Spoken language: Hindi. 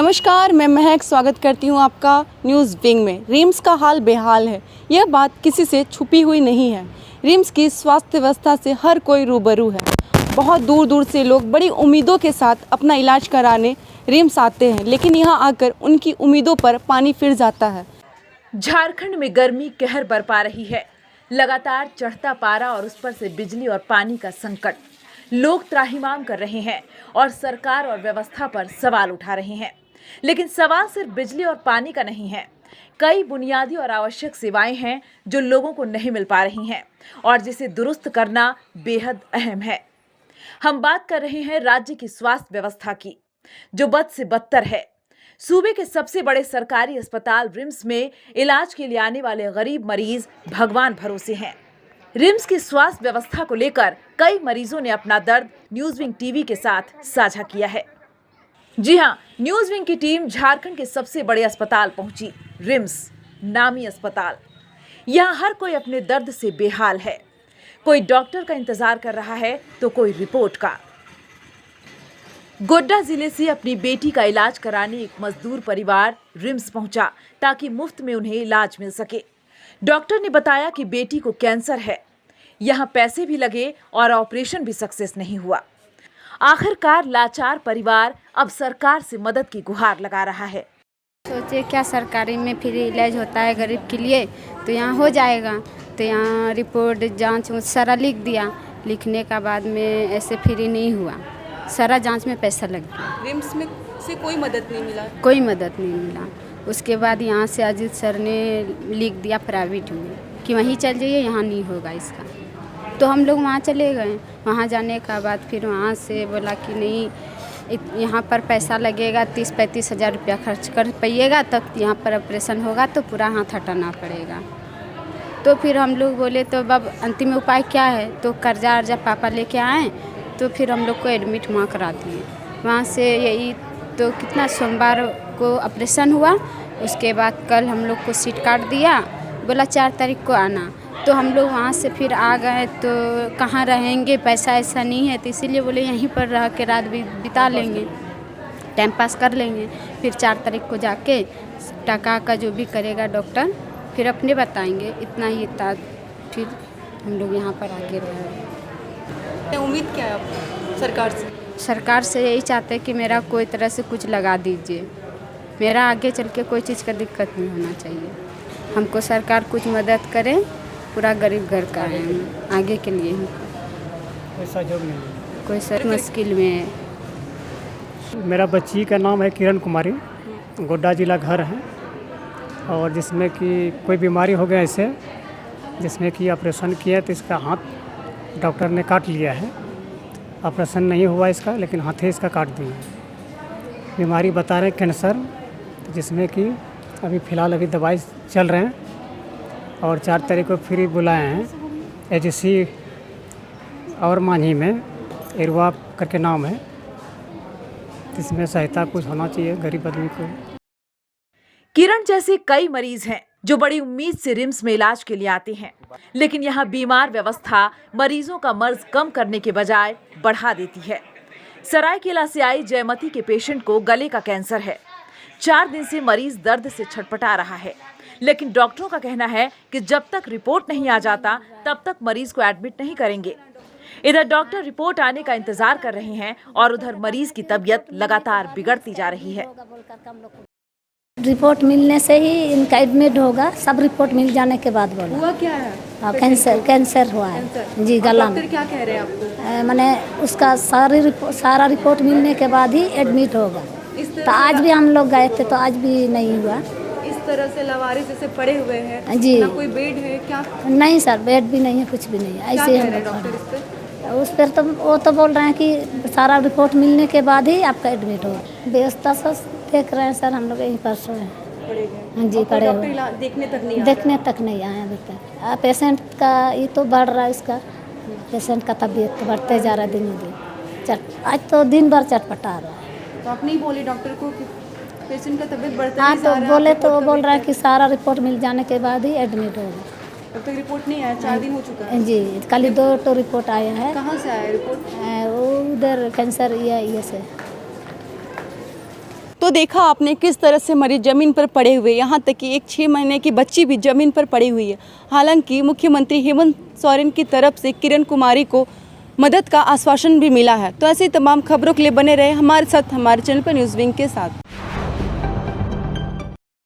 नमस्कार, मैं महक स्वागत करती हूं आपका न्यूज़ विंग में। रिम्स का हाल बेहाल है, यह बात किसी से छुपी हुई नहीं है। रिम्स की स्वास्थ्य व्यवस्था से हर कोई रूबरू है। बहुत दूर दूर से लोग बड़ी उम्मीदों के साथ अपना इलाज कराने रिम्स आते हैं, लेकिन यहां आकर उनकी उम्मीदों पर पानी फिर जाता है। झारखंड में गर्मी कहर बरपा रही है। लगातार चढ़ता पारा और उस पर से बिजली और पानी का संकट। लोग त्राहिमाम कर रहे हैं और सरकार और व्यवस्था पर सवाल उठा रहे हैं। लेकिन सवाल सिर्फ बिजली और पानी का नहीं है। कई बुनियादी और आवश्यक सेवाएं हैं जो लोगों को नहीं मिल पा रही हैं और जिसे दुरुस्त करना बेहद अहम है। हम बात कर रहे हैं राज्य की स्वास्थ्य व्यवस्था की, जो बद से बदतर है। सूबे के सबसे बड़े सरकारी अस्पताल रिम्स में इलाज के लिए आने वाले गरीब मरीज भगवान भरोसे हैं। रिम्स की स्वास्थ्य व्यवस्था को लेकर कई मरीजों ने अपना दर्द न्यूज़ विंग टीवी के साथ साझा किया है। जी हां, न्यूज़ विंग की टीम झारखंड के सबसे बड़े अस्पताल पहुंची, रिम्स नामी अस्पताल। यहां हर कोई अपने दर्द से बेहाल है। कोई डॉक्टर का इंतजार कर रहा है तो कोई रिपोर्ट का। गोड्डा जिले से अपनी बेटी का इलाज कराने एक मजदूर परिवार रिम्स पहुंचा ताकि मुफ्त में उन्हें इलाज मिल सके। डॉक्टर ने बताया कि बेटी को कैंसर है। यहां पैसे भी लगे और ऑपरेशन भी सक्सेस नहीं हुआ। आखिरकार लाचार परिवार अब सरकार से मदद की गुहार लगा रहा है। सोचे क्या सरकारी में फ्री इलाज होता है गरीब के लिए, तो यहाँ हो जाएगा। तो यहाँ रिपोर्ट जांच सारा लिख दिया। लिखने का बाद में ऐसे फ्री नहीं हुआ, सारा जांच में पैसा लग गया। रिम्स में से कोई मदद नहीं मिला? कोई मदद नहीं मिला। उसके बाद यहाँ से अजीत सर ने लिख दिया प्राइवेट में कि वहीं चल जाइए, यहाँ नहीं होगा इसका। तो हम लोग वहाँ चले गए। वहाँ जाने का बाद फिर वहाँ से बोला कि नहीं, यहाँ पर पैसा लगेगा 30-35 हज़ार रुपया खर्च कर पाइएगा, तब यहाँ पर ऑपरेशन होगा तो पूरा हाथ हटाना पड़ेगा। तो फिर हम लोग बोले तो अब अंतिम उपाय क्या है, तो कर्जा अर्जा पापा लेके आए। तो फिर हम लोग को एडमिट वहाँ करा दिए। वहाँ से यही तो कितना सोमवार को ऑपरेशन हुआ। उसके बाद कल हम लोग को सीट काट दिया, बोला 4 तारीख को आना। तो हम लोग वहाँ से फिर आ गए। तो कहाँ रहेंगे, पैसा ऐसा नहीं है, तो इसीलिए बोले यहीं पर रह के रात बिता लेंगे, टाइम पास कर लेंगे। फिर 4 तारीख को जाके टका का जो भी करेगा डॉक्टर फिर अपने बताएंगे। इतना ही था। फिर हम लोग यहाँ पर आके रहे। उम्मीद क्या है आपको सरकार से? सरकार से यही चाहते हैं कि मेरा कोई तरह से कुछ लगा दीजिए। मेरा आगे चल के कोई चीज़ का दिक्कत नहीं होना चाहिए। हमको सरकार कुछ मदद करे। पूरा गरीब घर का है, आगे के लिए ऐसा जो नहीं, कोई सर मुश्किल में है। मेरा बच्ची का नाम है किरण कुमारी, गोड्डा जिला घर है। और जिसमें कि कोई बीमारी हो गया ऐसे, जिसमें कि ऑपरेशन किया तो इसका हाथ डॉक्टर ने काट लिया है। ऑपरेशन नहीं हुआ इसका, लेकिन हाथे इसका काट दिए। बीमारी बता रहे हैं कैंसर, जिसमें कि अभी फ़िलहाल अभी दवाई चल रहे हैं और 4 तारीख को फ्री बुलाए हैं। एजेसी और मांझी में एरवा करके नाम है। इसमें सहायता कुछ होना चाहिए गरीब आदमी को। किरण जैसे कई मरीज हैं जो बड़ी उम्मीद से रिम्स में इलाज के लिए आते हैं, लेकिन यहाँ बीमार व्यवस्था मरीजों का मर्ज कम करने के बजाय बढ़ा देती है। सरायकेला से आई जयमती के पेशेंट को गले का कैंसर है। 4 दिन से मरीज दर्द से छटपटा रहा है, लेकिन डॉक्टरों का कहना है कि जब तक रिपोर्ट नहीं आ जाता तब तक मरीज को एडमिट नहीं करेंगे। इधर डॉक्टर रिपोर्ट आने का इंतजार कर रहे हैं और उधर मरीज की तबीयत लगातार बिगड़ती जा रही है। रिपोर्ट मिलने से ही इनका एडमिट होगा। सब रिपोर्ट मिल जाने के बाद बोला। हुआ क्या है? कैंसर हुआ है जी, गला में। डॉक्टर क्या कह रहे हैं आपको? मैंने उसका सारा रिपोर्ट मिलने के बाद ही एडमिट होगा। तो आज भी हम लोग गए थे तो आज भी नहीं हुआ। इस तरह से लवारिस जैसे पड़े हुए हैं जी। ना कोई बेड है क्या? नहीं सर, बेड भी नहीं है, कुछ भी नहीं है। ऐसे हम डॉक्टर इस पे? उस पर तो वो तो बोल रहे हैं कि सारा रिपोर्ट मिलने के बाद ही आपका एडमिट होगा। व्यवस्था से देख रहे हैं सर, हम लोग यहीं पर से हैं जी, पड़े हुए। देखने तक नहीं आए अभी तक। पेशेंट का ये तो बढ़ रहा है, इसका पेशेंट का तबीयत तो बढ़ते जा रहा है दिन दिन। आज तो दिन भर चटपटा रहा है। तो आप नहीं बोले डॉक्टर को कि पेशेंट का तबीयत बढ़ता हाँ, तो बोले तो वो बोल रहा है कि सारा रिपोर्ट मिल जाने के बाद ही एडमिट होगा। अब तक रिपोर्ट नहीं आया, 4 दिन हो चुका है जी। कल 2 तो रिपोर्ट आया है। कहाँ से आया रिपोर्ट? वो उधर कैंसर ये से। तो देखा आपने किस तरह से मरीज ज़मीन पर पड़े हुए, यहाँ तक कि एक 6 महीने की बच्ची भी ज़मीन पर पड़ी हुई है। हालांकि मुख्यमंत्री हेमंत सोरेन की तरफ से किरण कुमारी को मदद का आश्वासन भी मिला है। तो ऐसी तमाम खबरों के लिए बने रहे हमारे साथ, हमारे चैनल पर न्यूज़ विंग के साथ।